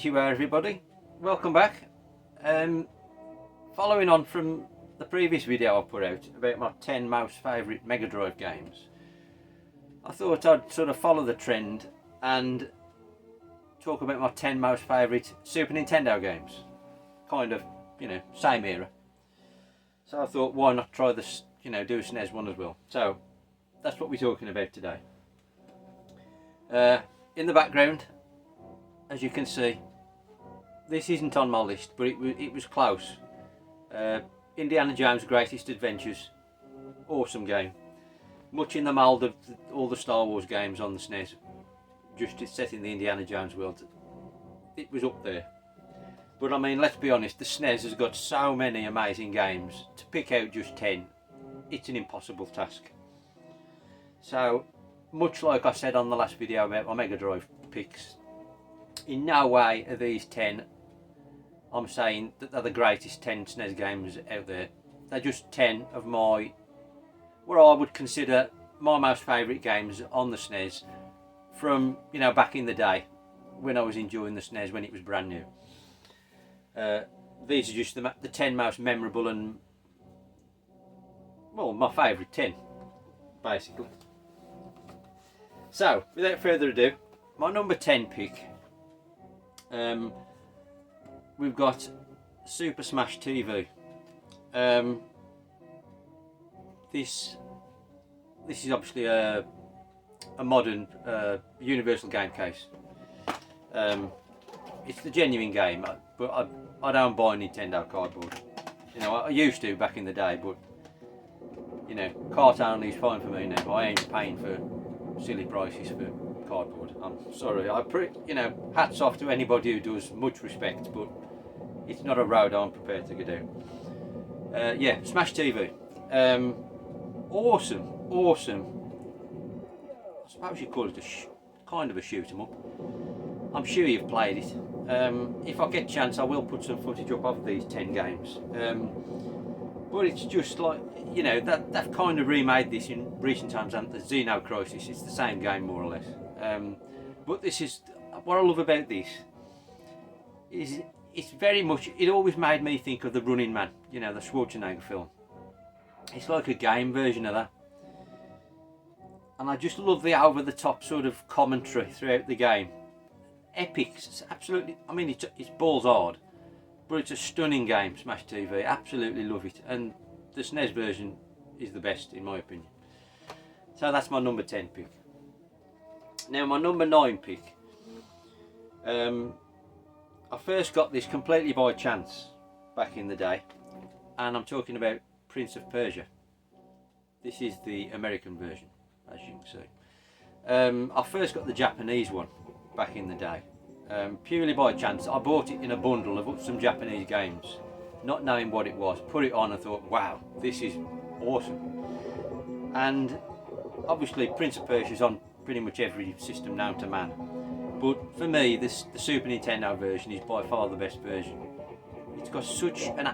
Yes, you are, everybody. Welcome back. Following on from the previous video I put out about my 10 most favourite Mega Drive games, I thought I'd sort of follow the trend and talk about my 10 most favourite Super Nintendo games. Kind of, same era. So I thought, why not try this, do a Snes one as well. So that's what we're talking about today. In the background, as you can see, this isn't on my list, but it was close. Indiana Jones' Greatest Adventures, awesome game. Much in the mould of all the Star Wars games on the SNES, just set in the Indiana Jones world. It was up there. But I mean, let's be honest, the SNES has got so many amazing games. To pick out just 10, it's an impossible task. So, much like I said on the last video about my Mega Drive picks, in no way are these 10, I'm saying that they're the greatest 10 SNES games out there. They're just 10 of what I would consider my most favourite games on the SNES from, back in the day when I was enjoying the SNES when it was brand new. These are just the 10 most memorable and, well, my favourite 10, basically. So, without further ado, my number 10 pick, we've got Super Smash TV. This is obviously a modern universal game case. It's the genuine game, but I don't buy Nintendo cardboard. I used to back in the day, but cart only is fine for me now. I ain't paying for silly prices for cardboard. I'm sorry. Hats off to anybody who does, much respect, but it's not a road I'm prepared to go down. Yeah, Smash TV. Awesome. I suppose you call it kind of a shoot 'em up. I'm sure you've played it. If I get a chance, I will put some footage up of these 10 games. But it's just like, they've kind of remade this in recent times, and the Xeno Crisis, it's the same game more or less. But this is, what I love about this is it's very much, it always made me think of the Running Man, the Schwarzenegger film. It's like a game version of that. And I just love the over-the-top sort of commentary throughout the game. Epic, it's absolutely, I mean, it's balls hard, but it's a stunning game, Smash TV, absolutely love it. And the SNES version is the best, in my opinion. So that's my number 10 pick. Now my number 9 pick, I first got this completely by chance back in the day, and I'm talking about Prince of Persia. This is the American version, as you can see. I first got the Japanese one back in the day, purely by chance. I bought it in a bundle of some Japanese games, not knowing what it was. Put it on and thought, wow, this is awesome. And obviously Prince of Persia is on pretty much every system known to man. But for me, the Super Nintendo version is by far the best version. It's got such an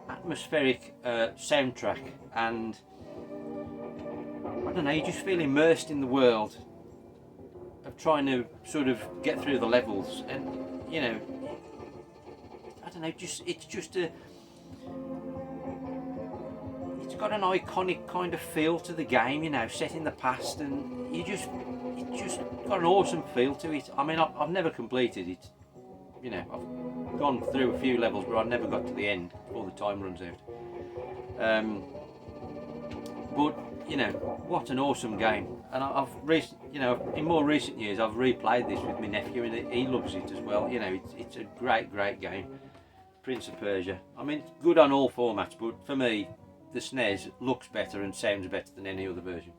atmospheric soundtrack, and I don't know, you just feel immersed in the world of trying to sort of get through the levels, and I don't know, it's got an iconic kind of feel to the game, set in the past, and it's just got an awesome feel to it. I mean, I've never completed it. I've gone through a few levels, but I never got to the end before the time runs out. But what an awesome game! And in more recent years, I've replayed this with my nephew, and he loves it as well. It's a great game. Prince of Persia. I mean, it's good on all formats, but for me, the SNES looks better and sounds better than any other version.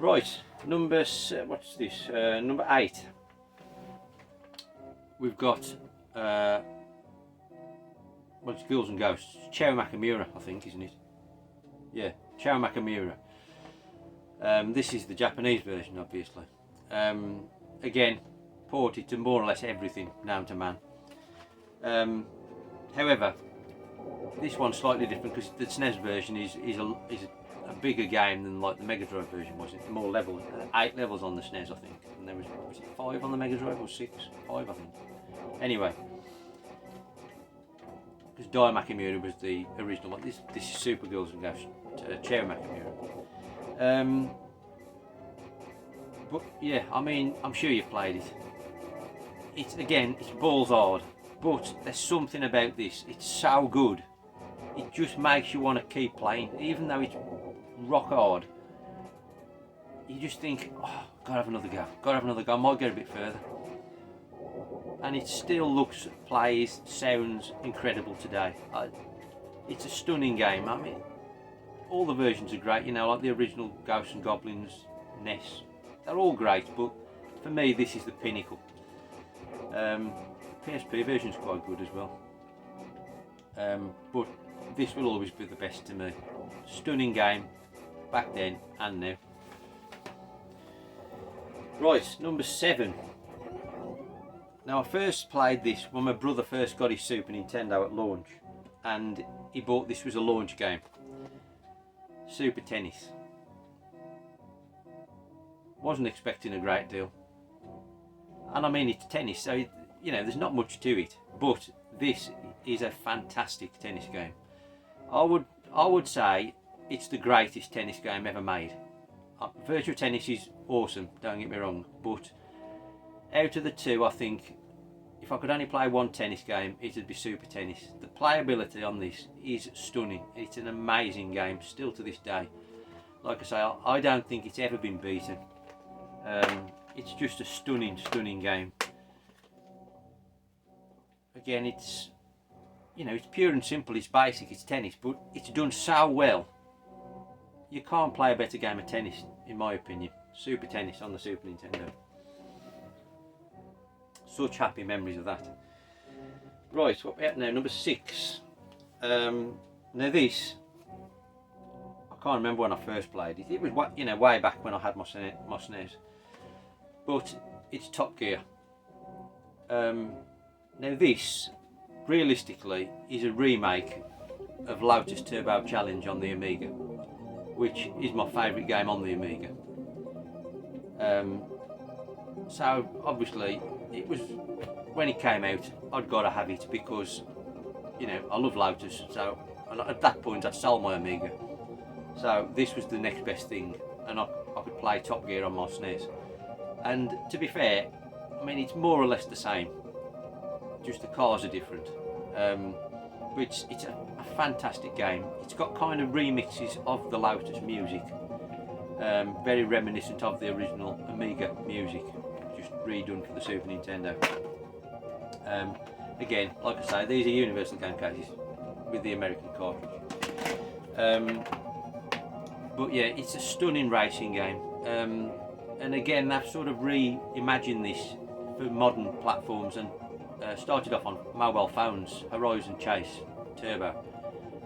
Right, what's this? Number 8. We've got, it's Ghouls and Ghosts. Chao Makamura, I think, isn't it? Yeah, Chao Makamura. This is the Japanese version, obviously. Again, ported to more or less everything known to man. However, this one's slightly different because the SNES version is a bigger game than like the Mega Drive version was. It more levels, 8 levels on the Snes, I think, and there was it 5 on the Mega Drive or 6, 5 I think. Anyway, because Dai Makamura was the original one. This is Super Girls and Ghosts, Cherry Makamura. But yeah, I mean, I'm sure you've played it. It's balls hard, but there's something about this. It's so good. It just makes you want to keep playing, even though it's rock hard. You just think, oh, gotta have another go. Gotta have another go. I might get a bit further. And it still looks, plays, sounds incredible today. It's a stunning game. I mean, all the versions are great. You know, like the original Ghosts and Goblins, NES. They're all great, but for me, this is the pinnacle. The PSP version is quite good as well. But this will always be the best to me. Stunning game, back then and now. Right, number 7. Now, I first played this when my brother first got his Super Nintendo at launch, and he bought this as a launch game. Super Tennis. Wasn't expecting a great deal, and I mean, it's tennis, so you know there's not much to it, but this is a fantastic tennis game. I would say it's the greatest tennis game ever made. Virtua Tennis is awesome, don't get me wrong, but out of the two, I think if I could only play one tennis game, it would be Super Tennis. The playability on this is stunning. It's an amazing game, still to this day. Like I say, I don't think it's ever been beaten. It's just a stunning game. Again, it's, you know, it's pure and simple, it's basic, it's tennis, but it's done so well. You can't play a better game of tennis, in my opinion. Super Tennis on the Super Nintendo. Such happy memories of that. Right, what we at now? Number 6. Now this, I can't remember when I first played it. It was, you know, way back when I had my SNES. But it's Top Gear. Now this, realistically, is a remake of Lotus Turbo Challenge on the Amiga, which is my favourite game on the Amiga. So obviously, it was, when it came out, I'd got to have it because, you know, I love Lotus. So at that point, I'd sold my Amiga. So this was the next best thing, and I could play Top Gear on my SNES. And to be fair, I mean, it's more or less the same, just the cars are different. But it's a fantastic game. It's got kind of remixes of the Lotus music, very reminiscent of the original Amiga music, just redone for the Super Nintendo. Again, like I say, these are universal game cases with the American cartridge. But yeah, it's a stunning racing game. And again, they've sort of reimagined this for modern platforms and started off on mobile phones. Horizon Chase Turbo.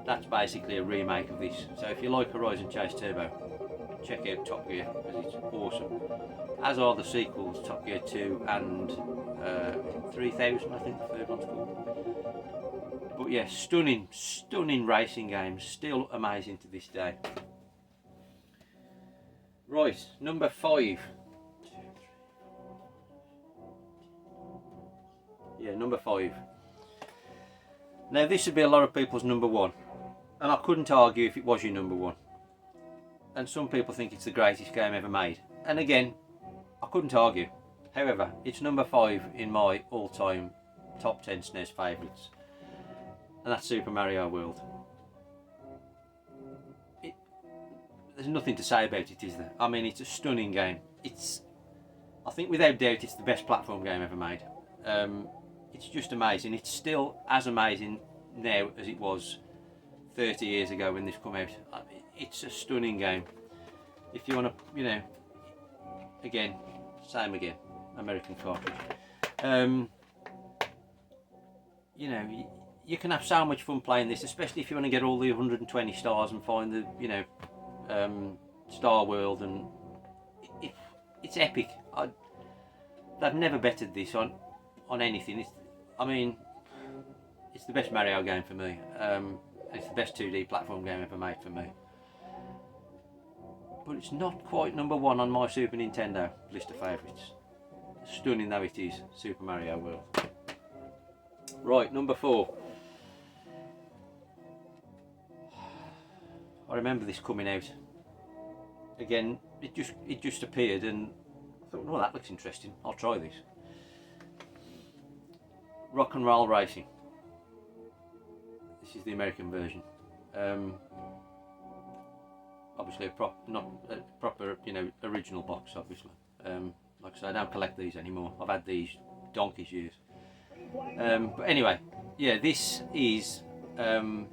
That's basically a remake of this. So if you like Horizon Chase Turbo, check out Top Gear because it's awesome. As are the sequels, Top Gear 2 and 3000, I think the third one's called. But yeah, stunning racing games, still amazing to this day. Right, number 5. Yeah, number 5. Now this would be a lot of people's number 1, and I couldn't argue if it was your number 1. And some people think it's the greatest game ever made, and again, I couldn't argue. However, it's number 5 in my all-time top 10 SNES favourites, and that's Super Mario World. There's nothing to say about it, is there? I mean, it's a stunning game. I think without doubt, it's the best platform game ever made. It's just amazing. It's still as amazing now as it was 30 years ago when this came out. It's a stunning game. If you want to, you know, again, same again, American cartridge. You know, you can have so much fun playing this, especially if you want to get all the 120 stars and find the, you know, Star World, and it's epic. They've never bettered this on anything. I mean, it's the best Mario game for me. It's the best 2D platform game ever made for me. but it's not quite number 1 on my Super Nintendo list of favourites. Stunning though it is, Super Mario World. Right, number 4. I remember this coming out. Again, it just appeared and I thought, oh, that looks interesting, I'll try this. Rock and Roll Racing. This is the American version. Obviously not a proper, you know, original box, obviously. Like I say, I don't collect these anymore. I've had these donkey's years. But anyway, yeah, this is well,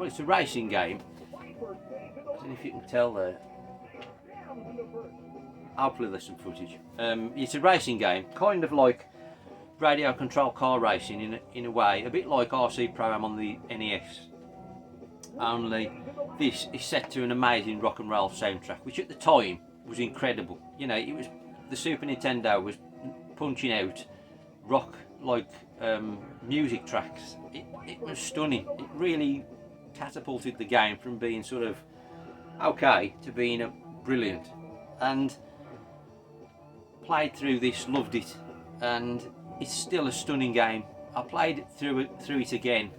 it's a racing game. I don't know if you can tell there. Hopefully there's some footage. It's a racing game, kind of like radio control car racing in a way, a bit like RC Pro-Am on the NES. Only this is set to an amazing rock and roll soundtrack, which at the time was incredible. You know, it was, the Super Nintendo was punching out rock like music tracks. It was stunning. It really catapulted the game from being sort of okay to being brilliant. And played through this, loved it, and it's still a stunning game. I played it through it again,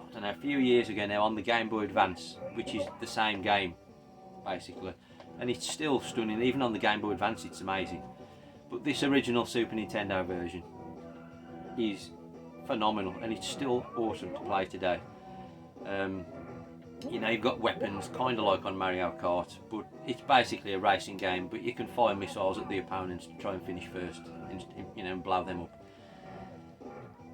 I don't know, a few years ago now on the Game Boy Advance, which is the same game basically, and it's still stunning. Even on the Game Boy Advance it's amazing, but this original Super Nintendo version is phenomenal and it's still awesome to play today. You know, you've got weapons kind of like on Mario Kart, but it's basically a racing game, but you can fire missiles at the opponents to try and finish first and, you know, and blow them up.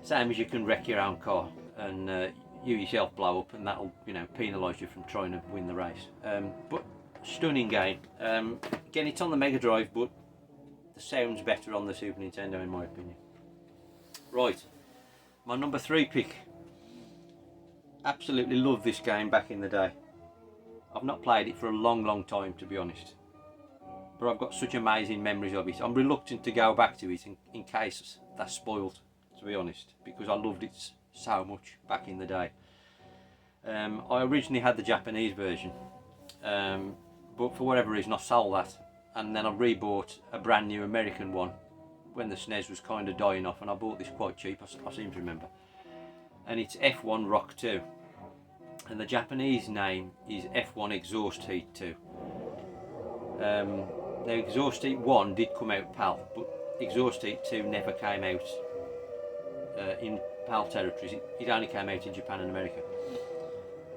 Same as you can wreck your own car and you yourself blow up, and that'll, you know, penalise you from trying to win the race. But stunning game. Again, it's on the Mega Drive, but the sound's better on the Super Nintendo in my opinion. Right, my number 3 pick. Absolutely loved this game back in the day. I've not played it for a long time, to be honest, but I've got such amazing memories of it. I'm reluctant to go back to it in case that's spoiled, to be honest, because I loved it so much back in the day. I originally had the Japanese version, but for whatever reason I sold that, and then I rebought a brand new American one when the Snes was kind of dying off, and I bought this quite cheap, I seem to remember. And it's F1 Rock 2, and the Japanese name is F1 Exhaust Heat 2. Now Exhaust Heat 1 did come out PAL, but Exhaust Heat 2 never came out in PAL territories. It only came out in Japan and America.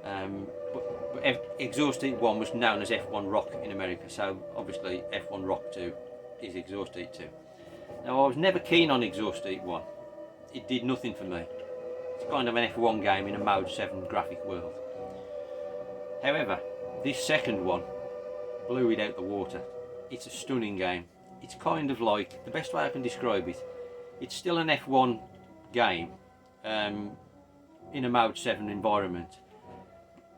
But Exhaust Heat 1 was known as F1 Rock in America, so obviously F1 Rock 2 is Exhaust Heat 2. Now I was never keen on Exhaust Heat 1. It did nothing for me. It's kind of an F1 game in a Mode 7 graphic world. However, this second one blew it out the water. It's a stunning game. It's kind of like, the best way I can describe it, it's still an F1 game in a Mode 7 environment.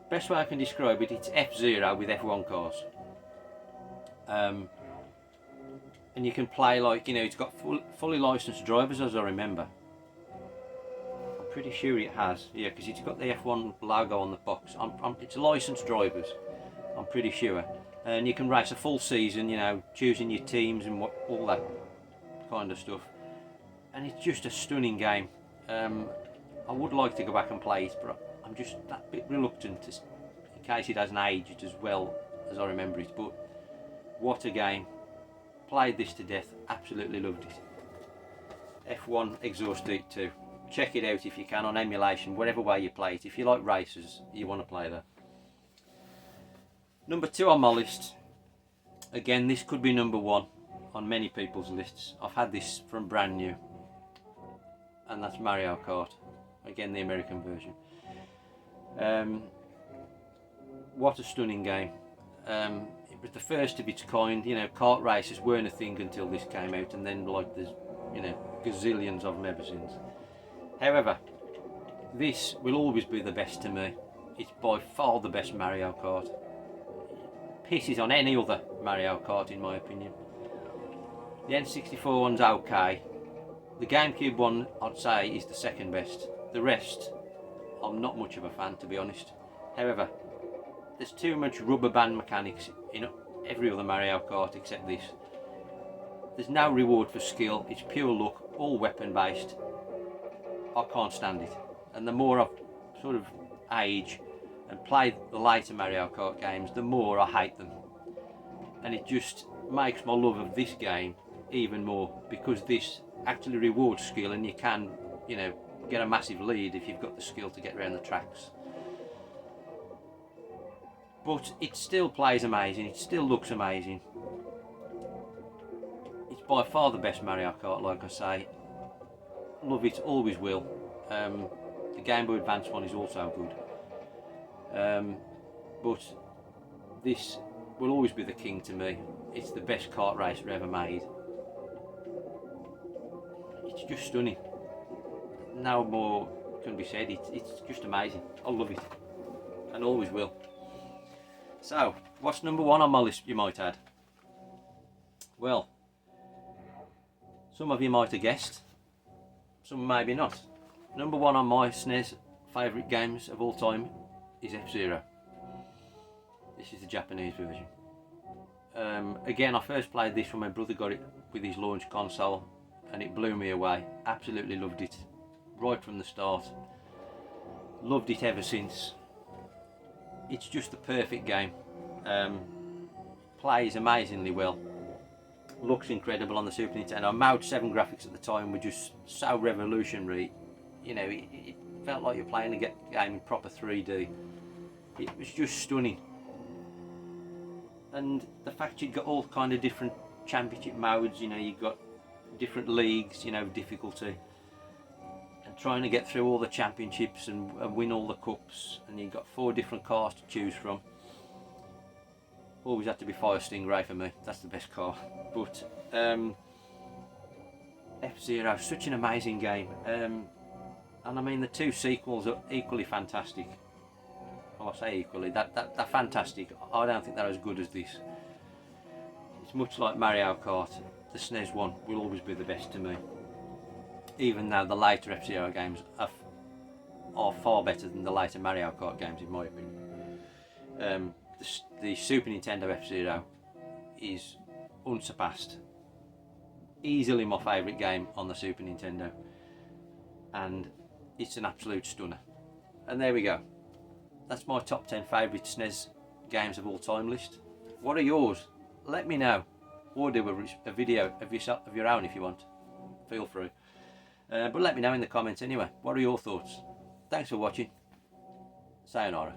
Best way I can describe it, it's F-Zero with F1 cars. And you can play, like, you know, it's got fully licensed drivers, as I remember. Pretty sure it has, yeah, because it's got the F1 logo on the box. It's licensed drivers, I'm pretty sure, and you can race a full season, you know, choosing your teams and all that kind of stuff, and it's just a stunning game. I would like to go back and play it, but I'm just that bit reluctant in case it hasn't aged as well as I remember it. But what a game. Played this to death, absolutely loved it. F1 Exhaust Heat 2. Check it out if you can on emulation, whatever way you play it. If you like races, you want to play that. Number 2 on my list. Again, this could be number 1 on many people's lists. I've had this from brand new, and that's Mario Kart. Again, the American version. What a stunning game. It was the first of its kind. You know, kart races weren't a thing until this came out, and then, like, there's, you know, gazillions of them ever since. However, this will always be the best to me. It's by far the best Mario Kart. It pisses on any other Mario Kart in my opinion. The N64 one's okay. The GameCube one, I'd say, is the second best. The rest, I'm not much of a fan, to be honest. However, there's too much rubber band mechanics in every other Mario Kart except this. There's no reward for skill, it's pure luck, all weapon based. I can't stand it. And the more I've sort of aged and played the later Mario Kart games, the more I hate them. And it just makes my love of this game even more, because this actually rewards skill, and you can, you know, get a massive lead if you've got the skill to get around the tracks. But it still plays amazing, it still looks amazing. It's by far the best Mario Kart, like I say. Love it, always will. The Game Boy Advance one is also good. But this will always be the king to me. It's the best kart racer ever made. It's just stunning. No more can be said. It's just amazing. I love it, and always will. So, what's number one on my list, you might add? Well, some of you might have guessed, some maybe not. Number one on my Snes favourite games of all time is F-Zero. This is the Japanese version. Again, I first played this when my brother got it with his launch console, and it blew me away. Absolutely loved it right from the start. Loved it ever since. It's just the perfect game. Plays amazingly well. Looks incredible on the Super Nintendo. Mode 7 graphics at the time were just so revolutionary. You know, it felt like you're playing a game in proper 3D. It was just stunning. And the fact you'd got all kind of different championship modes, you know, you've got different leagues, you know, difficulty, and trying to get through all the championships and win all the cups, and you've got 4 different cars to choose from. Always had to be Fire Stingray for me, that's the best car. But F-Zero, such an amazing game, and I mean the 2 sequels are equally fantastic. Well, I say equally, they're fantastic. I don't think they're as good as this. It's much like Mario Kart. The SNES one will always be the best to me, even though the later F-Zero games are far better than the later Mario Kart games, in my opinion. The Super Nintendo F-Zero is unsurpassed. Easily my favourite game on the Super Nintendo, and it's an absolute stunner. And there we go. That's my top 10 favourite SNES games of all time list. What are yours? Let me know, or do a video of your own if you want. Feel free. But let me know in the comments anyway. What are your thoughts? Thanks for watching. Sayonara.